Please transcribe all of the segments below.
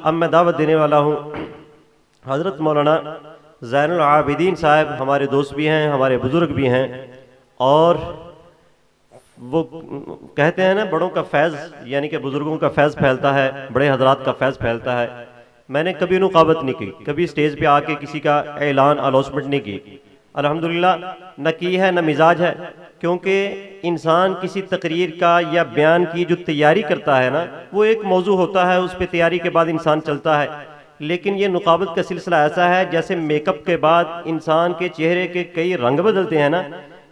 اب میں دعوت دینے والا ہوں حضرت مولانا زین العابدین صاحب، ہمارے دوست بھی ہیں، ہمارے بزرگ بھی ہیں، اور وہ کہتے ہیں نا بڑوں کا فیض یعنی کہ بزرگوں کا فیض پھیلتا ہے، بڑے حضرات کا فیض پھیلتا ہے۔ میں نے کبھی نقابت نہیں کی، کبھی سٹیج پہ آ کے کسی کا اعلان اناؤنسمنٹ نہیں کی، الحمدللہ نہ کی ہے نہ مزاج ہے، کیونکہ انسان کسی تقریر کا یا بیان کی جو تیاری کرتا ہے نا، وہ ایک موضوع ہوتا ہے، اس پہ تیاری کے بعد انسان چلتا ہے۔ لیکن یہ نقابت کا سلسلہ ایسا ہے جیسے میک اپ کے بعد انسان کے چہرے کے کئی رنگ بدلتے ہیں نا،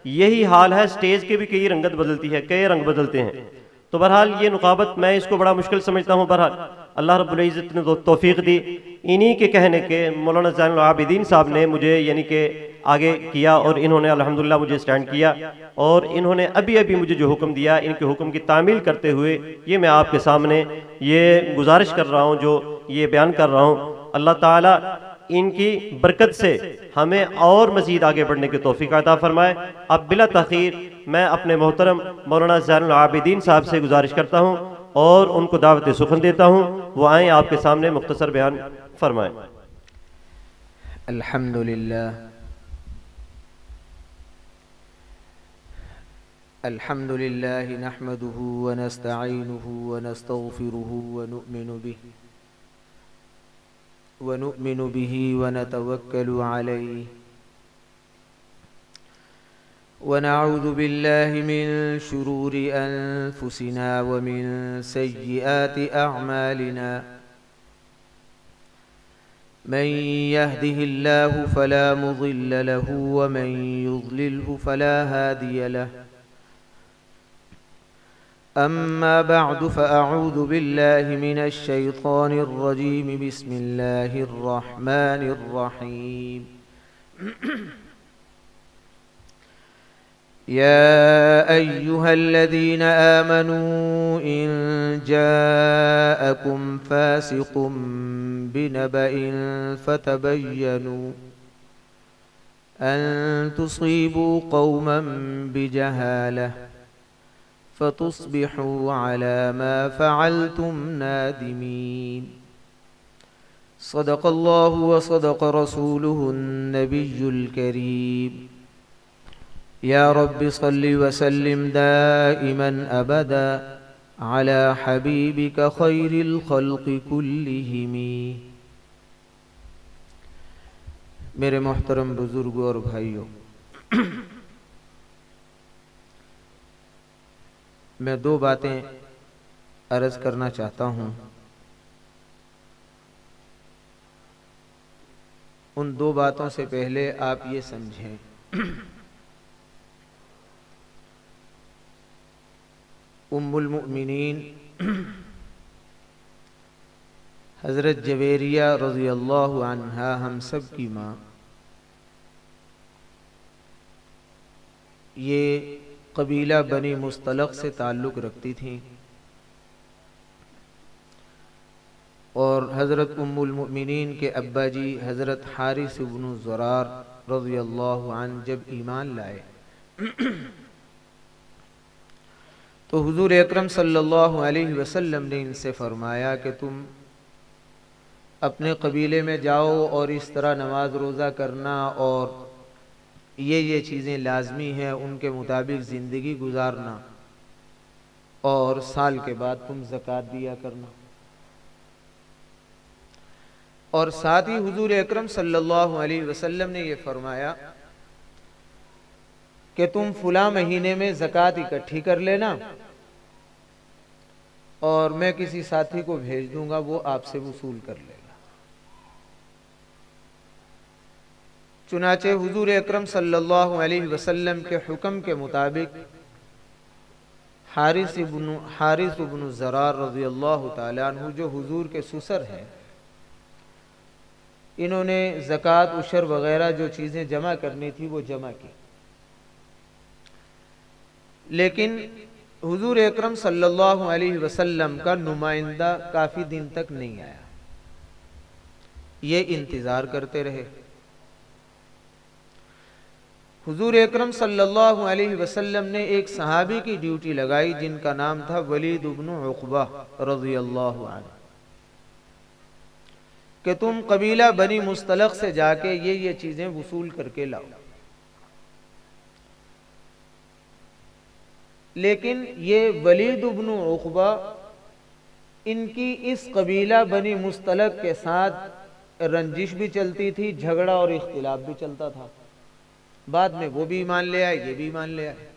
یہی حال ہے، سٹیج کے بھی کئی رنگت بدلتی ہے، کئی رنگ بدلتے ہیں۔ تو بہرحال یہ نقابت میں اس کو بڑا مشکل سمجھتا ہوں۔ بہرحال اللہ رب العزت نے توفیق دی، انہی کے کہنے کے مولانا زین العابدین صاحب نے مجھے یعنی کہ آگے کیا، اور انہوں نے الحمدللہ مجھے سٹینڈ کیا، اور انہوں نے ابھی مجھے جو حکم دیا، ان کے حکم کی تعمیل کرتے ہوئے یہ میں آپ کے سامنے یہ گزارش کر رہا ہوں، جو یہ بیان کر رہا ہوں۔ اللہ تعالیٰ ان کی برکت سے ہمیں اور مزید آگے بڑھنے کی توفیق عطا فرمائے۔ اب بلا تاخیر میں اپنے محترم مولانا زین العابدین صاحب سے گزارش کرتا ہوں اور ان کو دعوت سخن دیتا ہوں، وہ آئیں آپ کے سامنے مختصر بیان فرمائیں۔ الحمدللہ نحمده ونستعینه ونستغفره ونؤمن به ونتوکل علیہ ونعوذ باللہ من شرور انفسنا ومن سیئات اعمالنا من يهده الله فلا مضل له ومن يضلله فلا هادي له أما بعد فأعوذ بالله من الشيطان الرجيم بسم الله الرحمن الرحيم يا أيها الذين آمنوا إن جاءكم فاسق بنبأ فتبينوا أن تصيبوا قوما بجهالة فتصبحوا على ما فعلتم نادمين صدق الله وصدق رسوله النبي الكريم يا رب صل وسلم دائما أبدا على حبيبك خير الخلق كلهم۔ میرے محترم بزرگوں اور بھائیوں، میں دو باتیں عرض کرنا چاہتا ہوں۔ ان دو باتوں سے پہلے آپ یہ سمجھیں، ام المؤمنین حضرت جویریہ رضی اللہ عنہا ہم سب کی ماں، یہ قبیلہ بنی مصطلق سے تعلق رکھتی تھیں، اور حضرت ام المؤمنین کے ابا جی حضرت حارث بن زرار رضی اللہ عنہ جب ایمان لائے تو حضور اکرم صلی اللہ علیہ وسلم نے ان سے فرمایا کہ تم اپنے قبیلے میں جاؤ اور اس طرح نماز روزہ کرنا اور یہ چیزیں لازمی ہیں، ان کے مطابق زندگی گزارنا، اور سال کے بعد تم زکوٰۃ دیا کرنا۔ اور ساتھ ہی حضور اکرم صلی اللہ علیہ وسلم نے یہ فرمایا کہ تم فلاں مہینے میں زکوٰۃ اکٹھی کر لینا، اور میں کسی ساتھی کو بھیج دوں گا، وہ آپ سے وصول کر لے گا۔ چنانچہ حضور اکرم صلی اللہ علیہ وسلم کے حکم کے مطابق حارث بن زرار رضی اللہ تعالیٰ عنہ جو حضور کے سسر ہیں، انہوں نے زکوٰۃ عشر وغیرہ جو چیزیں جمع کرنی تھی وہ جمع کی، لیکن حضور اکرم صلی اللہ علیہ وسلم کا نمائندہ کافی دن تک نہیں آیا۔ یہ انتظار کرتے رہے۔ حضور اکرم صلی اللہ علیہ وسلم نے ایک صحابی کی ڈیوٹی لگائی جن کا نام تھا ولید بن عقبہ رضی اللہ عنہ۔ کہ تم قبیلہ بنی مستلق سے جا کے یہ چیزیں وصول کر کے لاؤ. لیکن یہ ولید بن عقبہ ان کی اس قبیلہ بنی مستلق کے ساتھ رنجش بھی چلتی تھی، جھگڑا اور اختلاف بھی چلتا تھا. بعد میں وہ بھی ایمان لے آئے، یہ بھی ایمان لے آئے.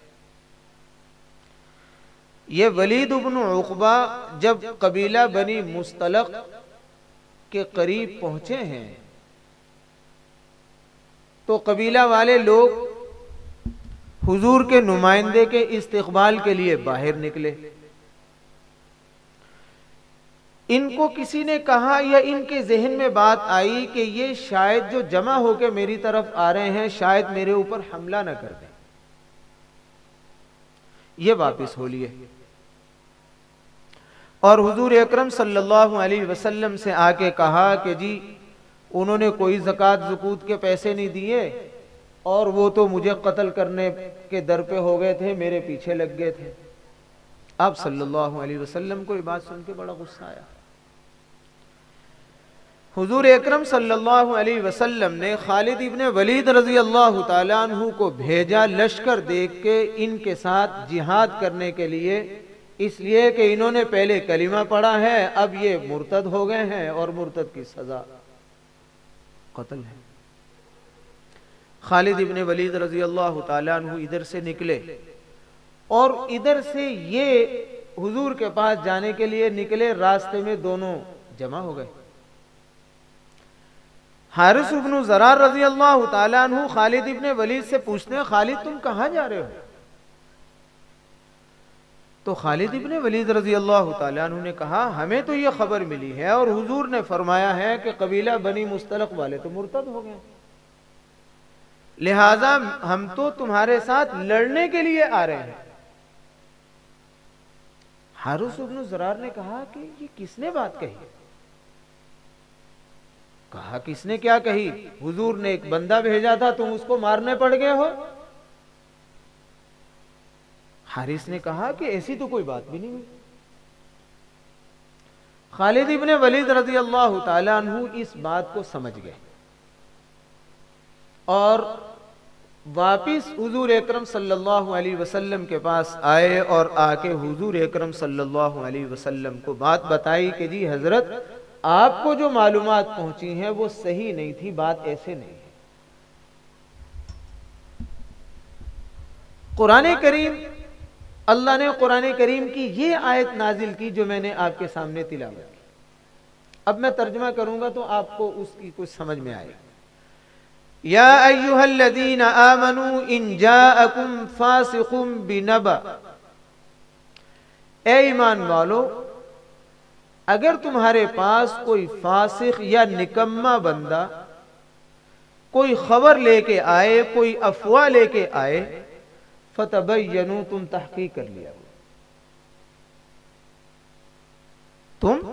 یہ ولید بن عقبہ جب قبیلہ بنی مستلق کے قریب پہنچے ہیں تو قبیلہ والے لوگ حضور کے نمائندے کے استقبال کے لیے باہر نکلے. ان کو کسی نے کہا یا ان کے ذہن میں بات آئی کہ یہ شاید جو جمع ہو کے میری طرف آ رہے ہیں شاید میرے اوپر حملہ نہ کر دیں، یہ واپس ہو لیے. اور حضور اکرم صلی اللہ علیہ وسلم سے آ کے کہا کہ جی انہوں نے کوئی زکوٰۃ زکوت کے پیسے نہیں دیے اور وہ تو مجھے قتل کرنے کے در پہ ہو گئے تھے، میرے پیچھے لگ گئے تھے. آپ صلی اللہ علیہ وسلم کو یہ بات سن کے بڑا غصہ آیا. حضور اکرم صلی اللہ علیہ وسلم نے خالد ابن ولید رضی اللہ تعالیٰ عنہ کو بھیجا لشکر دیکھ کے ان کے ساتھ جہاد کرنے کے لیے، اس لیے کہ انہوں نے پہلے کلمہ پڑھا ہے، اب یہ مرتد ہو گئے ہیں اور مرتد کی سزا قتل ہے. خالد ابن ولید رضی اللہ تعالیٰ عنہ ادھر سے نکلے اور ادھر سے یہ حضور کے پاس جانے کے لیے نکلے. راستے میں دونوں جمع ہو گئے. حارث بن زرار رضی اللہ تعالیٰ عنہ خالد ابن ولید سے پوچھتے ہیں خالد تم کہاں جا رہے ہو؟ تو خالد ابن ولید رضی اللہ تعالیٰ عنہ نے کہا ہمیں تو یہ خبر ملی ہے اور حضور نے فرمایا ہے کہ قبیلہ بنی مستلق والے تو مرتد ہو گئے، لہذا ہم تو تمہارے ساتھ لڑنے کے لیے آ رہے ہیں. حارث بن زرار نے کہا کہ یہ کس نے بات کہی؟ کہا کس نے کیا کہی؟ حضور نے ایک بندہ بھیجا تھا تم اس کو مارنے پڑ گئے ہو. حارث نے کہا کہ ایسی تو کوئی بات بھی نہیں ہوئی. خالد ابن ولید رضی اللہ تعالیٰ عنہ اس بات کو سمجھ گئے اور واپس حضور اکرم صلی اللہ علیہ وسلم کے پاس آئے اور آ کے حضور اکرم صلی اللہ علیہ وسلم کو بات بتائی کہ جی حضرت آپ کو جو معلومات پہنچی ہیں وہ صحیح نہیں تھی، بات ایسے نہیں ہے. قرآن کریم اللہ نے قرآن کریم کی یہ آیت نازل کی جو میں نے آپ کے سامنے تلاوت کی. اب میں ترجمہ کروں گا تو آپ کو اس کی کچھ سمجھ میں آئے. یا ایھا الذین آمنوا ان جاءکم فاسق بنبأ، اے ایمان والو اگر تمہارے پاس کوئی فاسق یا نکما بندہ کوئی خبر لے کے آئے، کوئی افواہ لے کے آئے، فتبینوا تم تحقیق کر لیا کرو، تم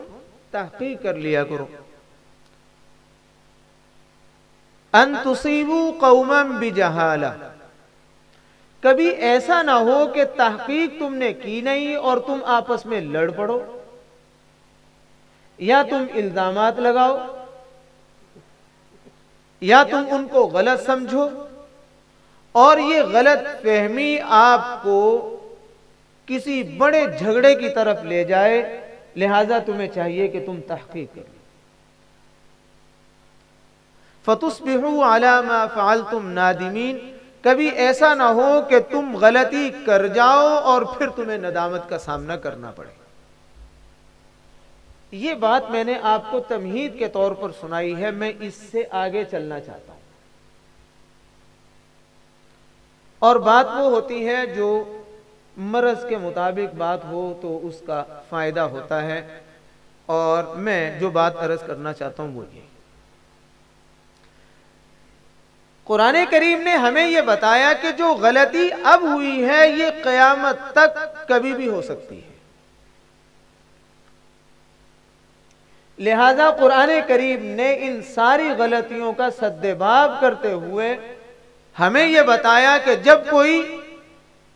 تحقیق کر لیا کرو. ان تصیبوا قوما بجہالہ، کبھی ایسا نہ ہو کہ تحقیق تم نے کی نہیں اور تم آپس میں لڑ پڑو یا تم الزامات لگاؤ یا تم ان کو غلط سمجھو اور یہ غلط فہمی آپ کو کسی بڑے جھگڑے کی طرف لے جائے، لہذا تمہیں چاہیے کہ تم تحقیق کرو. فَتُصْبِحُوا عَلَى مَا فَعَلْتُمْ نَادِمِينَ، کبھی ایسا نہ ہو کہ تم غلطی کر جاؤ اور پھر تمہیں ندامت کا سامنا کرنا پڑے. یہ بات میں نے آپ کو تمہید کے طور پر سنائی ہے، میں اس سے آگے چلنا چاہتا ہوں. اور بات وہ ہوتی ہے جو مرض کے مطابق بات ہو تو اس کا فائدہ ہوتا ہے، اور میں جو بات عرض کرنا چاہتا ہوں وہ یہ. قرآن کریم نے ہمیں یہ بتایا کہ جو غلطی اب ہوئی ہے یہ قیامت تک کبھی بھی ہو سکتی ہے. لہذا قرآن کریم نے ان ساری غلطیوں کا سدباب کرتے ہوئے ہمیں یہ بتایا کہ جب کوئی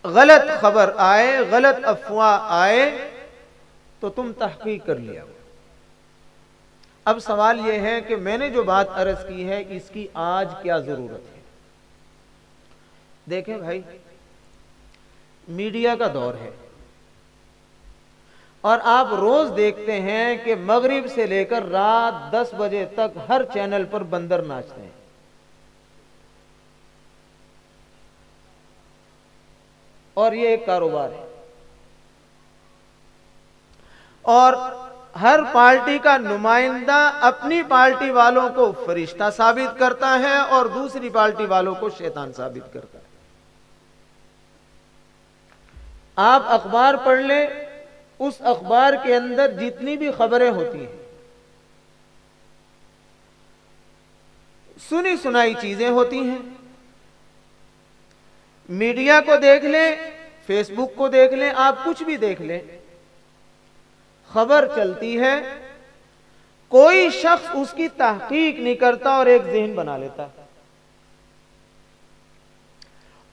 غلط خبر آئے، غلط افواہ آئے تو تم تحقیق کر لیا. اب سوال یہ ہے کہ میں نے جو بات عرض کی ہے اس کی آج کیا ضرورت ہے؟ دیکھیں بھائی، میڈیا کا دور ہے اور آپ روز دیکھتے ہیں کہ مغرب سے لے کر رات 10 بجے تک ہر چینل پر بندر ناچتے ہیں. اور یہ ایک کاروبار ہے اور ہر پارٹی کا نمائندہ اپنی پارٹی والوں کو فرشتہ ثابت کرتا ہے اور دوسری پارٹی والوں کو شیطان ثابت کرتا ہے. آپ اخبار پڑھ لیں، اس اخبار کے اندر جتنی بھی خبریں ہوتی ہیں سنی سنائی چیزیں ہوتی ہیں. میڈیا کو دیکھ لیں، فیس بک کو دیکھ لیں، آپ کچھ بھی دیکھ لیں، خبر چلتی ہے، کوئی شخص اس کی تحقیق نہیں کرتا اور ایک ذہن بنا لیتا ہے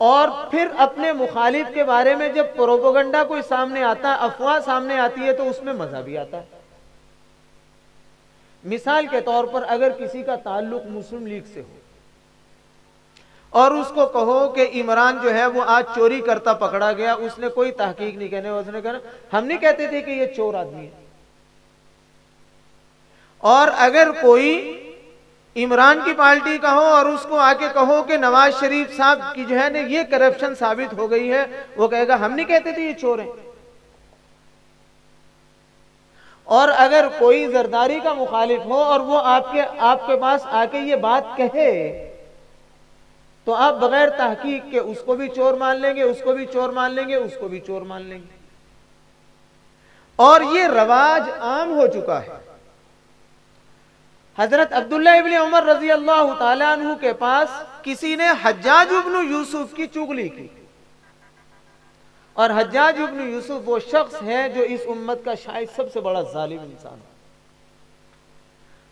اور پھر اپنے مخالف کے بارے میں جب پروپیگنڈا کوئی سامنے آتا ہے، افواہ سامنے آتی ہے تو اس میں مزہ بھی آتا ہے. مثال کے طور پر اگر کسی کا تعلق مسلم لیگ سے ہو اور اس کو کہو کہ عمران جو ہے وہ آج چوری کرتا پکڑا گیا، اس نے کوئی تحقیق نہیں کہنے، اس نے کہا ہم نہیں کہتے تھے کہ یہ چور آدمی ہے. اور اگر کوئی عمران کی پارٹی کا ہو اور اس کو آ کے کہو کہ نواز شریف صاحب کی جو ہے نا یہ کرپشن ثابت ہو گئی ہے، وہ کہے گا ہم نہیں کہتے تھے یہ چور ہیں. اور اگر کوئی زرداری کا مخالف ہو اور وہ آپ کے پاس آ کے یہ بات کہے تو آپ بغیر تحقیق کے اس کو بھی چور مان لیں گے، اس کو بھی چور مان لیں گے، اس کو بھی چور مان لیں گے. اور یہ رواج عام ہو چکا ہے. حضرت عبداللہ ابن عمر رضی اللہ تعالیٰ عنہ کے پاس کسی نے حجاج ابن یوسف کی چغلی کی، اور حجاج ابن یوسف وہ شخص ہے جو اس امت کا شاید سب سے بڑا ظالم انسان ہے.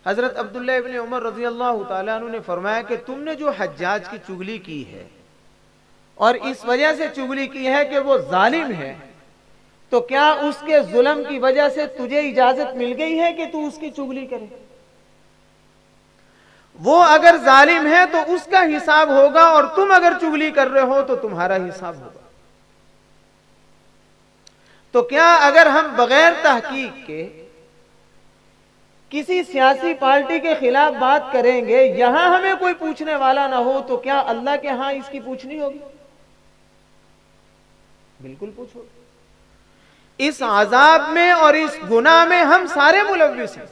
حضرت عبداللہ ابن عمر رضی اللہ تعالیٰ عنہ نے فرمایا کہ تم نے جو حجاج کی چغلی کی ہے اور اس وجہ سے چغلی کی ہے کہ وہ ظالم ہے، تو کیا اس کے ظلم کی وجہ سے تجھے اجازت مل گئی ہے کہ تو اس کی چغلی کرے؟ وہ اگر ظالم ہے تو اس کا حساب ہوگا اور تم اگر چغلی کر رہے ہو تو تمہارا حساب ہوگا. تو کیا اگر ہم بغیر تحقیق کے کسی سیاسی پارٹی کے خلاف بات کریں گے، یہاں ہمیں کوئی پوچھنے والا نہ ہو، تو کیا اللہ کے ہاں اس کی پوچھنی ہوگی؟ بالکل پوچھو. اس عذاب میں اور اس گناہ میں ہم سارے ملوث ہیں.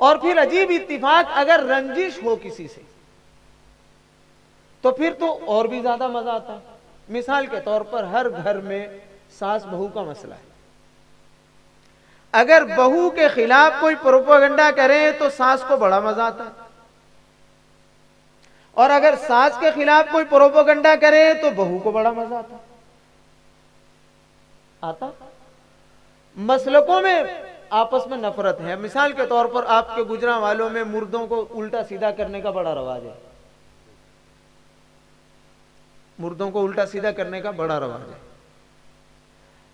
اور پھر عجیب اتفاق، اگر رنجش ہو کسی سے تو پھر تو اور بھی زیادہ مزہ آتا ہے. مثال کے طور پر ہر گھر میں ساس بہو کا مسئلہ ہے. اگر بہو کے خلاف کوئی پروپیگنڈا کرے تو ساس کو بڑا مزہ آتا ہے، اور اگر ساس کے خلاف کوئی پروپیگنڈا کرے تو بہو کو بڑا مزہ آتا. مسلکوں میں آپس میں نفرت ہے. مثال کے طور پر آپ کے گجراں والوں میں مردوں کو الٹا سیدھا کرنے کا بڑا رواج ہے. مردوں کو الٹا سیدھا کرنے کا بڑا رواج ہے.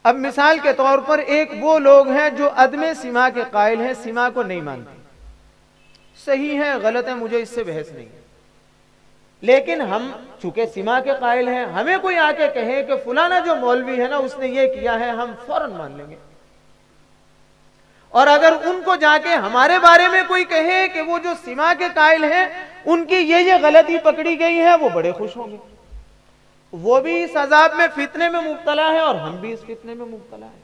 اب مثال کے طور پر ایک وہ لوگ ہیں جو عدم سما کے قائل ہیں، سما کو نہیں مانتے. صحیح ہے غلط ہے، مجھے اس سے بحث نہیں ہے، لیکن ہم چونکہ سما کے قائل ہیں، ہمیں کوئی آ کے کہے کہ فلانا جو مولوی ہے نا اس نے یہ کیا ہے، ہم فوراً مان لیں گے. اور اگر ان کو جا کے ہمارے بارے میں کوئی کہے کہ وہ جو سما کے قائل ہیں ان کی یہ غلطی پکڑی گئی ہے، وہ بڑے خوش ہوں گے. وہ بھی اس عذاب میں فتنے میں مبتلا ہے اور ہم بھی اس فتنے میں مبتلا ہیں.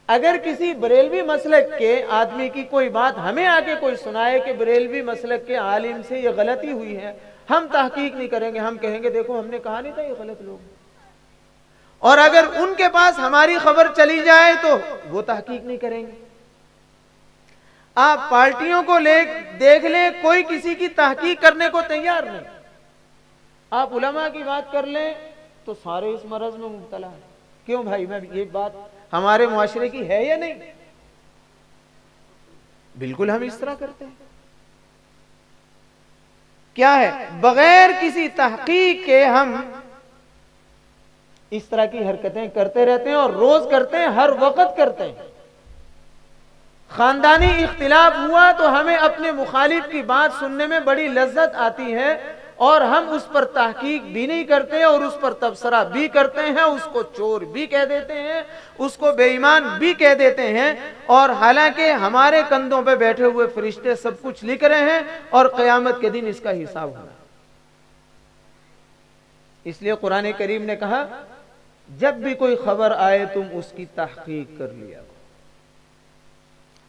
اگر کسی بریلوی مسلک کے آدمی کی کوئی بات ہمیں آ کے کوئی سنائے کہ بریلوی مسلک کے عالم سے یہ غلطی ہوئی ہے، ہم تحقیق نہیں کریں گے، ہم کہیں گے دیکھو ہم نے کہا نہیں تھا یہ غلط لوگ. اور اگر ان کے پاس ہماری خبر چلی جائے تو وہ تحقیق نہیں کریں گے. آپ پارٹیوں کو دیکھ لیں، کوئی کسی کی تحقیق کرنے کو تیار نہیں. آپ علماء کی بات کر لیں تو سارے اس مرض میں مبتلا ہیں. کیوں بھائی؟ میں یہ بات ہمارے معاشرے کی ہے یا نہیں؟ بالکل ہم اس طرح کرتے ہیں. کیا ہے؟ بغیر کسی تحقیق کے ہم اس طرح کی حرکتیں کرتے رہتے ہیں اور روز کرتے ہیں، ہر وقت کرتے ہیں. خاندانی اختلاف ہوا تو ہمیں اپنے مخالف کی بات سننے میں بڑی لذت آتی ہے، اور ہم اس پر تحقیق بھی نہیں کرتے اور اس پر تبصرہ بھی کرتے ہیں، اس کو چور بھی کہہ دیتے ہیں، اس کو بے ایمان بھی کہہ دیتے ہیں، اور حالانکہ ہمارے کندھوں پہ بیٹھے ہوئے فرشتے سب کچھ لکھ رہے ہیں اور قیامت کے دن اس کا حساب ہوگا۔ اس لیے قرآن کریم نے کہا جب بھی کوئی خبر آئے تم اس کی تحقیق کر لیا۔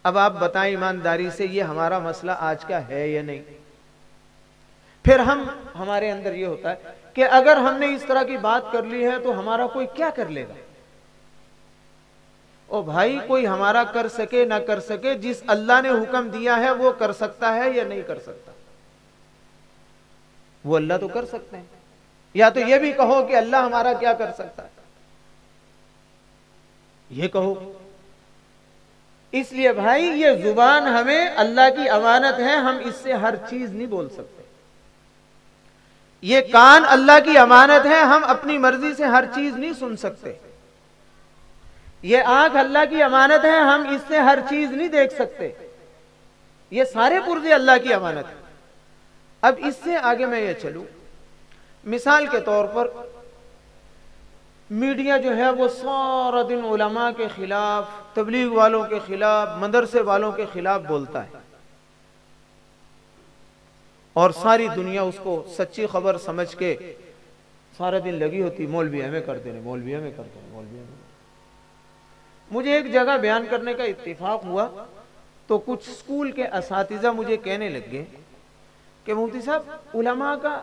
اب آپ بتائیں ایمانداری سے یہ ہمارا مسئلہ آج کا ہے یا نہیں؟ پھر ہمارے اندر یہ ہوتا ہے کہ اگر ہم نے اس طرح کی بات کر لی ہے تو ہمارا کوئی کیا کر لے گا؟ او بھائی، کوئی ہمارا کر سکے نہ کر سکے، جس اللہ نے حکم دیا ہے وہ کر سکتا ہے یا نہیں کر سکتا؟ وہ اللہ تو کر سکتے ہیں، یا تو یہ بھی کہو کہ اللہ ہمارا کیا کر سکتا ہے، یہ کہو۔ اس لیے بھائی یہ زبان ہمیں اللہ کی امانت ہے، ہم اس سے ہر چیز نہیں بول سکتے۔ یہ کان اللہ کی امانت ہے، ہم اپنی مرضی سے ہر چیز نہیں سن سکتے۔ یہ آنکھ اللہ کی امانت ہے، ہم اس سے ہر چیز نہیں دیکھ سکتے۔ یہ سارے پرزے اللہ کی امانت ہے۔ اب اس سے آگے میں یہ چلوں، مثال کے طور پر میڈیا جو ہے وہ سارا دن علماء کے خلاف، تبلیغ والوں کے خلاف، مدرسے والوں کے خلاف بولتا ہے، اور ساری دنیا اس کو سچی خبر سمجھ کے سارا دن لگی ہوتی، مولوی ہمیں کر دینے، مولوی ہمیں کر دینے، مولوی ہمیں۔ مجھے ایک جگہ بیان کرنے کا اتفاق ہوا تو کچھ اسکول کے اساتذہ مجھے کہنے لگ گئے کہ مفتی صاحب علماء کا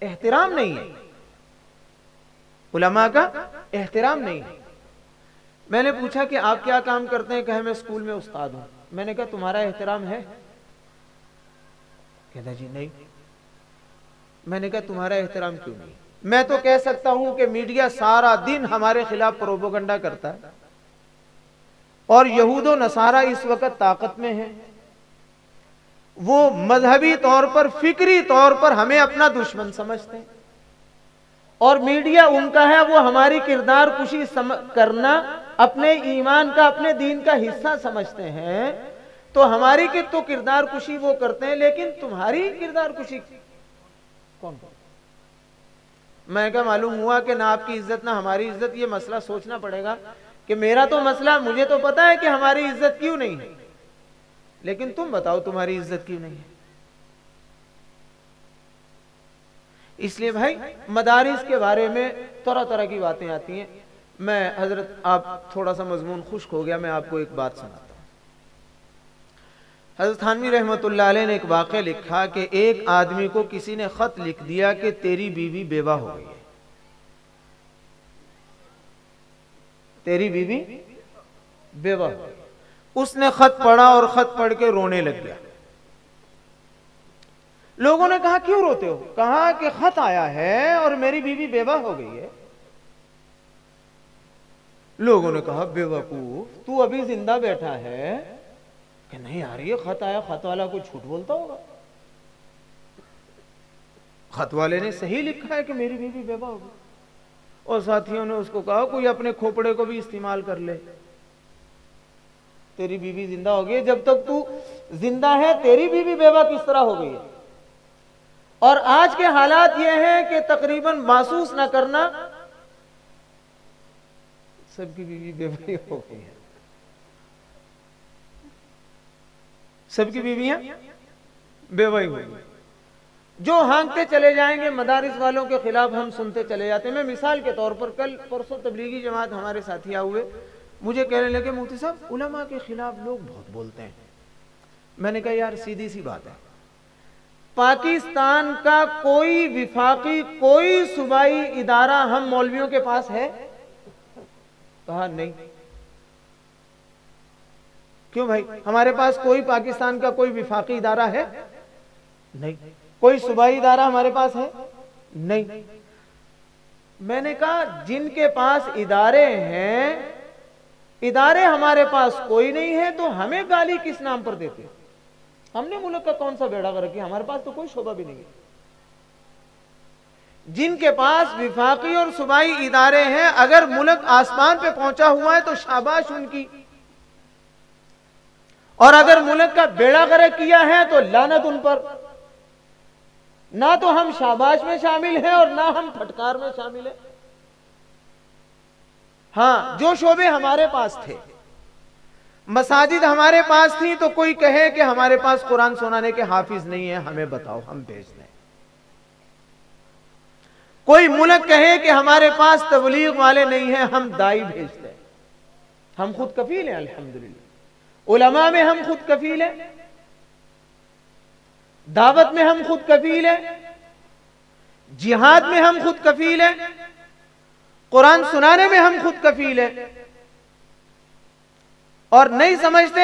احترام نہیں ہے، علماء کا احترام نہیں ہے۔ میں نے پوچھا کہ آپ کیا کام کرتے ہیں؟ کہا میں اسکول میں استاد ہوں۔ میں نے کہا تمہارا احترام ہے؟ کہتا جی نہیں۔ میں نے کہا تمہارا احترام کیوں نہیں؟ میں تو کہہ سکتا ہوں کہ میڈیا سارا دن ہمارے خلاف پروپیگنڈا کرتا ہے، اور یہود و نصارہ اس وقت طاقت میں ہے، وہ مذہبی طور پر، فکری طور پر ہمیں اپنا دشمن سمجھتے ہیں، اور میڈیا ان کا ہے، وہ ہماری کردار کشی کرنا اپنے ایمان کا، اپنے دین کا حصہ سمجھتے ہیں، تو ہماری تو کردار کشی وہ کرتے ہیں، لیکن تمہاری کردار کشی کون؟ میں کہا معلوم ہوا کہ نہ آپ کی عزت نہ ہماری عزت۔ یہ مسئلہ سوچنا پڑے گا کہ میرا تو مسئلہ، مجھے تو پتا ہے کہ ہماری عزت کیوں نہیں ہے، لیکن تم بتاؤ تمہاری عزت کیوں نہیں ہے۔ اس لیے بھائی مدارس کے بارے میں طرح طرح کی باتیں آتی ہیں۔ میں حضرت، آپ تھوڑا سا مضمون خشک ہو گیا، میں آپ کو ایک بات سناتا ہوں۔ حضرت تھانوی رحمۃ اللہ علیہ نے ایک واقعہ لکھا کہ ایک آدمی کو کسی نے خط لکھ دیا کہ تیری بیوی بیوہ ہو گئی ہے، تیری بیوی بیوہ ہو گئی۔ اس نے خط پڑھا اور خط پڑھ کے رونے لگ گیا۔ لوگوں نے کہا کیوں روتے ہو؟ کہا کہ خط آیا ہے اور میری بیوی بیوہ ہو گئی ہے۔ لوگوں نے کہا بے وقوف، تو ابھی زندہ بیٹھا ہے کہ نہیں یار یہ خط آیا، خط والا کوئی جھوٹ بولتا ہوگا، خط والے نے صحیح لکھا ہے کہ میری بیوی بیوہ ہو گئی۔ اور ساتھیوں نے اس کو کہا کوئی اپنے کھوپڑے کو بھی استعمال کر لے، تیری بیوی زندہ ہو گئی، جب تک تو زندہ ہے تیری بیوی بیوہ کس طرح ہو گئی ہے؟ اور آج کے حالات یہ ہیں کہ تقریباً محسوس نہ کرنا سب کی بیوی بیوہ ہو گئی ہے، سب کی بیویاں بیوہ ہو گئی۔ جو ہانکتے چلے جائیں گے مدارس والوں کے خلاف ہم سنتے چلے جاتے ہیں۔ میں مثال کے طور پر کل پرسوں تبلیغی جماعت ہمارے ساتھی ہوئے، مجھے کہنے لگے مفتی صاحب علماء کے خلاف لوگ بہت بولتے ہیں۔ میں نے کہا یار سیدھی سی بات ہے، پاکستان کا کوئی وفاقی، کوئی صوبائی ادارہ ہم مولویوں کے پاس ہے؟ کہا نہیں۔ کیوں بھائی؟ ہمارے پاس کوئی پاکستان کا کوئی وفاقی ادارہ ہے؟ نہیں۔ کوئی صوبائی ادارہ ہمارے پاس ہے؟ نہیں۔ میں نے کہا جن کے پاس ادارے ہیں، ادارے ہمارے پاس کوئی نہیں ہے، تو ہمیں گالی کس نام پر دیتے؟ ہم نے ملک کا کون سا بیڑا کر رکھا؟ ہمارے پاس تو کوئی شعبہ بھی نہیں ہے۔ جن کے پاس وفاقی اور صوبائی ادارے ہیں، اگر ملک آسمان پہ پہنچا ہوا ہے تو شاباش ان کی۔ اور اگر ملک کا بیڑا غرق کیا ہے تو لعنت ان پر. نہ تو ہم شاباش میں شامل ہیں اور نہ ہم پھٹکار میں شامل ہیں. ہاں جو شعبے ہمارے پاس تھے، مساجد ہمارے پاس تھی، تو کوئی کہے کہ ہمارے پاس قرآن سنانے کے حافظ نہیں ہیں، ہمیں بتاؤ، ہم بھیج دیں. کوئی ملک کہے کہ ہمارے پاس تبلیغ والے نہیں ہیں، ہم دائی بھیج دیں. ہم خود کفیل ہیں الحمدللہ. علماء میں ہم خود کفیل ہیں، دعوت میں ہم خود کفیل ہیں، جہاد میں ہم خود کفیل ہیں، قرآن سنانے میں ہم خود کفیل ہیں. اور نہیں سمجھتے،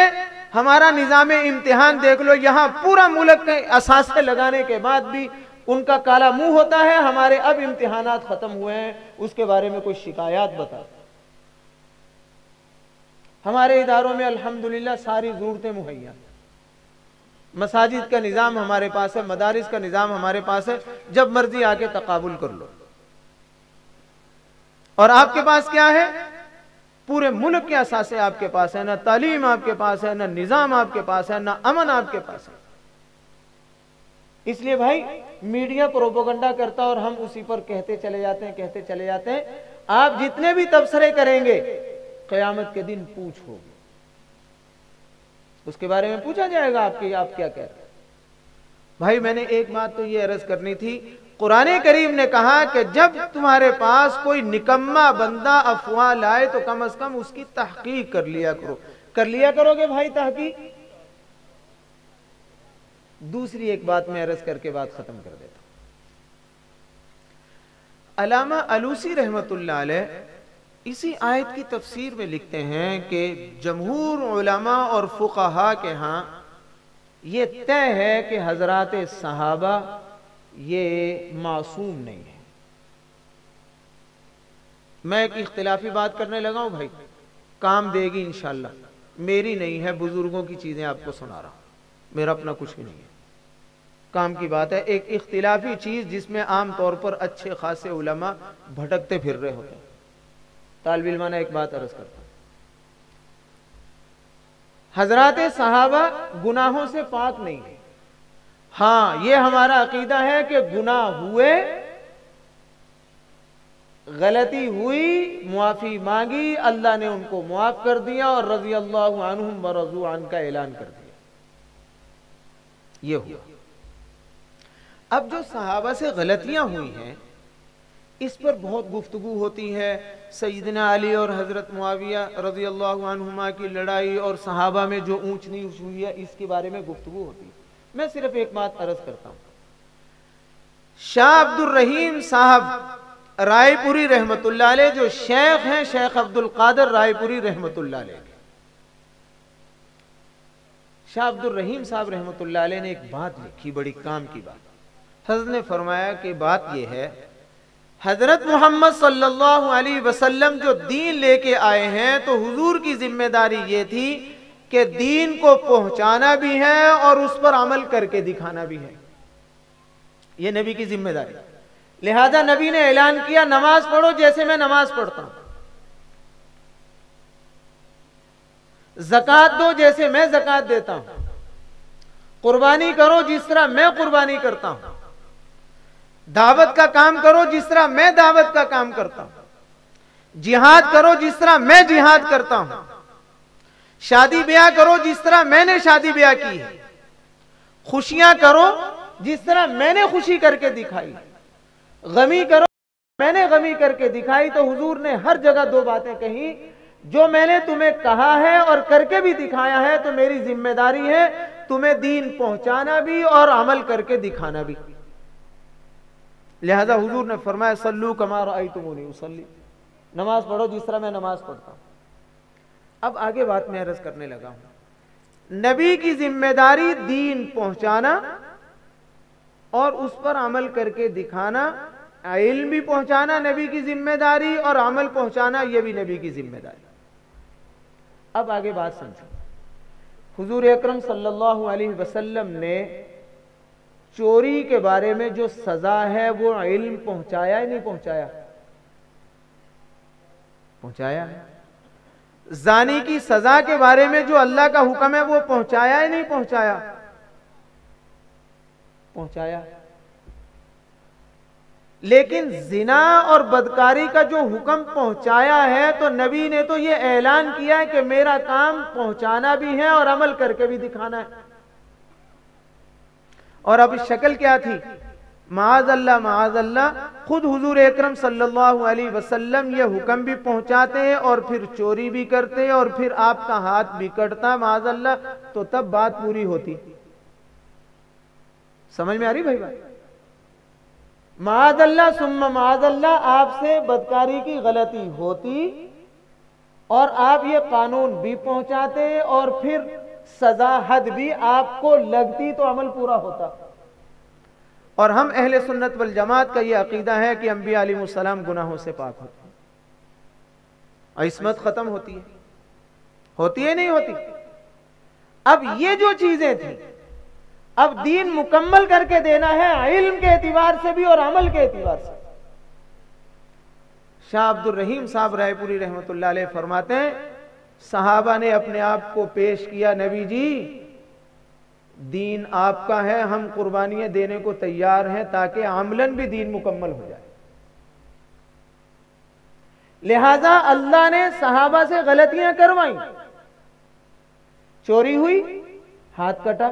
ہمارا نظام امتحان دیکھ لو، یہاں پورا ملک کے اثاثے لگانے کے بعد بھی ان کا کالا منہ ہوتا ہے. ہمارے اب امتحانات ختم ہوئے ہیں، اس کے بارے میں کوئی شکایات بتا. ہمارے اداروں میں الحمدللہ ساری ضرورتیں مہیا، مساجد کا نظام ہمارے پاس ہے، مدارس کا نظام ہمارے پاس ہے، جب مرضی آ کے تقابل کر لو. اور آپ کے پاس کیا ہے؟ پورے ملک کے اثاثے آپ کے پاس ہے. نہ تعلیم آپ کے پاس ہے، نہ نظام آپ کے پاس ہے، نہ امن آپ کے پاس ہے. اس لیے بھائی میڈیا پروپیگنڈا کرتا اور ہم اسی پر کہتے چلے جاتے ہیں. آپ جتنے بھی تبصرے کریں گے قیامت کے دن پوچھ ہوگی، اس کے بارے میں پوچھا جائے گا آپ کیا کہتے ہیں. بھائی میں نے ایک بات تو یہ عرض کرنی تھی، قرآن کریم نے کہا کہ جب تمہارے پاس کوئی نکما بندہ افواہ لائے تو کم از کم اس کی تحقیق کر لیا کرو گے بھائی تحقیق. دوسری ایک بات میں عرض کر کے بات ختم کر دیتا ہوں. علامہ علوسی رحمت اللہ علیہ اسی آیت کی تفسیر میں لکھتے ہیں کہ جمہور علماء اور فقہاء کے ہاں یہ طے ہے کہ حضرات صحابہ یہ معصوم نہیں ہے. میں ایک اختلافی بات کرنے لگا ہوں بھائی، کام دے گی انشاءاللہ. میری نہیں ہے، بزرگوں کی چیزیں آپ کو سنا رہا ہوں، میرا اپنا کچھ بھی نہیں ہے، کام کی بات ہے. ایک اختلافی چیز جس میں عام طور پر اچھے خاصے علماء بھٹکتے پھر رہے ہوتے ہیں. طالب علمانہ ایک بات عرض کرتا ہوں، حضرات صحابہ گناہوں سے پاک نہیں ہے. ہاں یہ ہمارا عقیدہ ہے کہ گناہ ہوئے، غلطی ہوئی، معافی مانگی، اللہ نے ان کو معاف کر دیا اور رضی اللہ عنہم ورضوا عنہ کا اعلان کر دیا. یہ ہوا. اب جو صحابہ سے غلطیاں ہوئی ہیں اس پر بہت گفتگو ہوتی ہے. سیدنا علی اور حضرت معاویہ رضی اللہ عنہما کی لڑائی اور صحابہ میں جو اونچ نیچ ہوئی ہے اس کے بارے میں گفتگو ہوتی ہے. میں صرف ایک بات عرض کرتا ہوں. شاہ عبد الرحیم صاحب رائے پوری رحمت اللہ علیہ جو شیخ ہیں، شیخ عبد القادر رائے پوری رحمت اللہ علیہ، شاہ عبد الرحیم صاحب رحمت اللہ علیہ نے ایک بات لکھی، بڑی کام کی بات. حضرت نے فرمایا کہ بات یہ ہے، حضرت محمد صلی اللہ علیہ وسلم جو دین لے کے آئے ہیں تو حضور کی ذمہ داری یہ تھی کہ دین کو پہنچانا بھی ہے اور اس پر عمل کر کے دکھانا بھی ہے. یہ نبی کی ذمہ داری. لہذا نبی نے اعلان کیا نماز پڑھو جیسے میں نماز پڑھتا ہوں، زکوٰۃ دو جیسے میں زکوٰۃ دیتا ہوں، قربانی کرو جس طرح میں قربانی کرتا ہوں، دعوت کا کام کرو جس طرح میں دعوت کا کام کرتا ہوں، جہاد کرو جس طرح میں جہاد کرتا ہوں، شادی بیاہ کرو جس طرح میں نے شادی بیاہ کی ہے، خوشیاں کرو جس طرح میں نے خوشی کر کے دکھائی، غمی کرو میں نے غمی کر کے دکھائی. تو حضور نے ہر جگہ دو باتیں کہیں، جو میں نے تمہیں کہا ہے اور کر کے بھی دکھایا ہے تو میری ذمہ داری ہے تمہیں دین پہنچانا بھی اور عمل کر کے دکھانا بھی. لہذا حضور نے فرمایا صلو کما رأیتمونی اصلی، نماز پڑھو جس طرح میں نماز پڑھتا ہوں. اب آگے بات میں عرض کرنے لگا ہوں. نبی کی ذمہ داری دین پہنچانا اور اس پر عمل کر کے دکھانا، علم بھی پہنچانا نبی کی ذمہ داری اور عمل پہنچانا یہ بھی نبی کی ذمہ داری. اب آگے بات سمجھو. حضور اکرم صلی اللہ علیہ وسلم نے چوری کے بارے میں جو سزا ہے وہ علم پہنچایا یا نہیں پہنچایا؟ پہنچایا ہے. زانی کی سزا کے بارے میں جو اللہ کا حکم ہے وہ پہنچایا یا نہیں پہنچایا؟ پہنچایا۔ لیکن زنا اور بدکاری کا جو حکم پہنچایا ہے تو نبی نے تو یہ اعلان کیا ہے کہ میرا کام پہنچانا بھی ہے اور عمل کر کے بھی دکھانا ہے۔ اور اب شکل کیا تھی؟ معاذ اللہ خود حضور اکرم صلی اللہ علیہ وسلم یہ حکم بھی پہنچاتے ہیں اور پھر چوری بھی کرتے ہیں اور پھر آپ کا ہاتھ بھی کٹتا معاذ اللہ، تو تب بات پوری ہوتی۔ سمجھ میں آ رہی بھائی بات؟ معاذ اللہ ثم معاذ اللہ آپ سے بدکاری کی غلطی ہوتی اور آپ یہ قانون بھی پہنچاتے اور پھر سزا حد بھی آپ کو لگتی تو عمل پورا ہوتا۔ اور ہم اہل سنت والجماعت کا یہ عقیدہ ہے کہ انبیاء علیہ السلام گناہوں سے پاک ہوتے ہیں، عصمت ختم ہوتی ہے، ہوتی ہے نہیں ہوتی؟ اب یہ جو چیزیں تھیں اب دین مکمل کر کے دینا ہے، علم کے اعتبار سے بھی اور عمل کے اعتبار سے۔ شاہ عبد الرحیم صاحب رائے پوری رحمت اللہ علیہ فرماتے ہیں صحابہ نے اپنے آپ کو پیش کیا، نبی جی دین آپ کا ہے، ہم قربانیاں دینے کو تیار ہیں تاکہ عملاً بھی دین مکمل ہو جائے۔ لہذا اللہ نے صحابہ سے غلطیاں کروائیں، چوری ہوئی ہاتھ کٹا،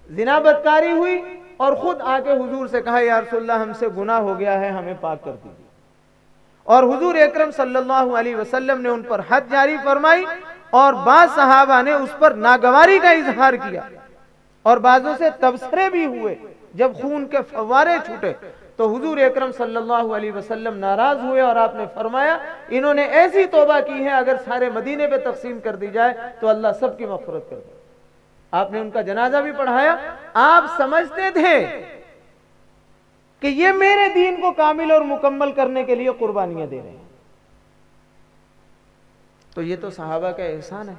زنا بدکاری ہوئی اور خود آ کے حضور سے کہا یا رسول اللہ ہم سے گناہ ہو گیا ہے، ہمیں پاک کر دیجیے۔ اور حضور اکرم صلی اللہ علیہ وسلم نے ان پر حد جاری فرمائی اور بعض صحابہ نے اس پر ناگواری کا اظہار کیا اور بعضوں سے تبصرے بھی ہوئے۔ جب خون کے فوارے چھوٹے تو حضور اکرم صلی اللہ علیہ وسلم ناراض ہوئے اور آپ نے فرمایا انہوں نے ایسی توبہ کی ہے اگر سارے مدینے پہ تقسیم کر دی جائے تو اللہ سب کی مغفرت کر دے۔ آپ نے ان کا جنازہ بھی پڑھایا۔ آپ سمجھتے تھے کہ یہ میرے دین کو کامل اور مکمل کرنے کے لیے قربانیاں دے رہے ہیں، تو یہ تو صحابہ کا احسان ہے۔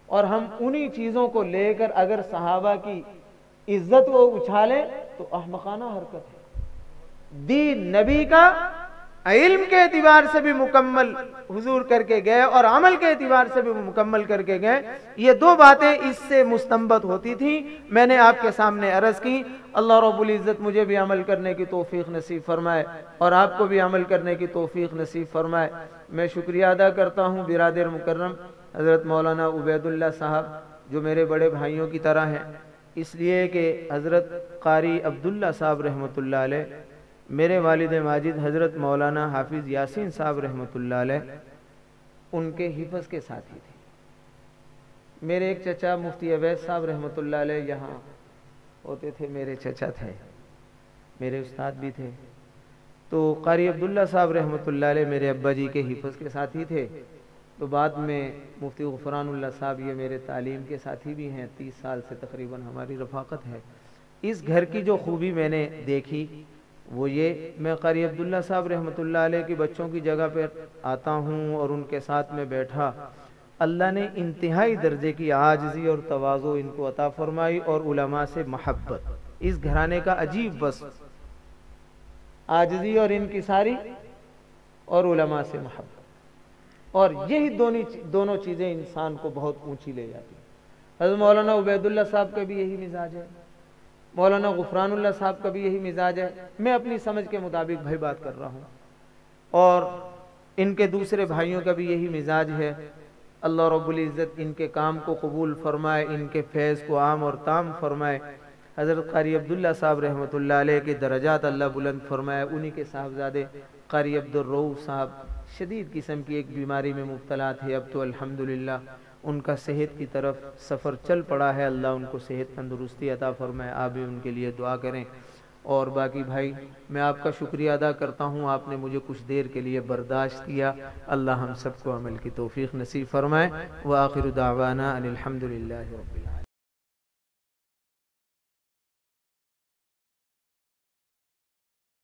اور ہم انہی چیزوں کو لے کر اگر صحابہ کی عزت کو اچھالیں تو احمقانہ حرکت ہے۔ دین نبی کا علم کے اعتبار سے بھی مکمل حضور کر کے گئے اور عمل کے اعتبار سے بھی مکمل کر کے گئے، یہ دو باتیں اس سے مستنبط ہوتی تھیں۔ میں نے آپ کے سامنے عرض کی، اللہ رب العزت مجھے بھی عمل کرنے کی توفیق نصیب فرمائے اور آپ کو بھی عمل کرنے کی توفیق نصیب فرمائے۔ میں شکریہ ادا کرتا ہوں برادر مکرم حضرت مولانا عبید اللہ صاحب جو میرے بڑے بھائیوں کی طرح ہیں، اس لیے کہ حضرت قاری عبداللہ صاحب رحمۃ اللہ علیہ میرے والد ماجد حضرت مولانا حافظ یاسین صاحب رحمۃ اللہ علیہ ان کے حفظ کے ساتھی تھے۔ میرے ایک چچا مفتی عبید صاحب رحمۃ اللہ علیہ یہاں ہوتے تھے، میرے چچا تھے، میرے استاد بھی تھے۔ تو قاری عبداللہ صاحب رحمۃ اللہ علیہ میرے ابا جی کے حفظ کے ساتھی تھے۔ تو بعد میں مفتی غفران اللہ صاحب یہ میرے تعلیم کے ساتھی بھی ہیں، 30 سال سے تقریباً ہماری رفاقت ہے۔ اس گھر کی جو خوبی میں نے دیکھی وہ یہ، میں قاری عبداللہ صاحب رحمۃ اللہ علیہ کی بچوں کی جگہ پر آتا ہوں اور ان کے ساتھ میں بیٹھا، اللہ نے انتہائی درجے کی عاجزی اور تواضع ان کو عطا فرمائی اور علماء سے محبت، اس گھرانے کا عجیب وصف، عاجزی اور انکساری اور علماء سے محبت، اور یہی دونوں چیزیں انسان کو بہت اونچی لے جاتی ہیں۔ حضرت مولانا عبید اللہ صاحب کا بھی یہی مزاج ہے، مولانا غفران اللہ صاحب کا بھی یہی مزاج ہے۔ میں اپنی سمجھ کے مطابق بھائی بات کر رہا ہوں، اور ان کے دوسرے بھائیوں کا بھی یہی مزاج ہے۔ اللہ رب العزت ان کے کام کو قبول فرمائے، ان کے فیض کو عام اور تام فرمائے۔ حضرت قاری عبداللہ صاحب رحمۃ اللہ علیہ کے درجات اللہ بلند فرمائے۔ انہی کے صاحبزادے قاری عبد الرؤوف صاحب شدید قسم کی ایک بیماری میں مبتلا تھے، اب تو الحمدللہ ان کا صحت کی طرف سفر چل پڑا ہے، اللہ ان کو صحت تندرستی عطا فرمائے، آپ بھی ان کے لیے دعا کریں۔ اور باقی بھائی میں آپ کا شکریہ ادا کرتا ہوں، آپ نے مجھے کچھ دیر کے لیے برداشت کیا، اللہ ہم سب کو عمل کی توفیق نصیب فرمائے۔ وآخر دعوانا ان الحمدللہ رب العالمین۔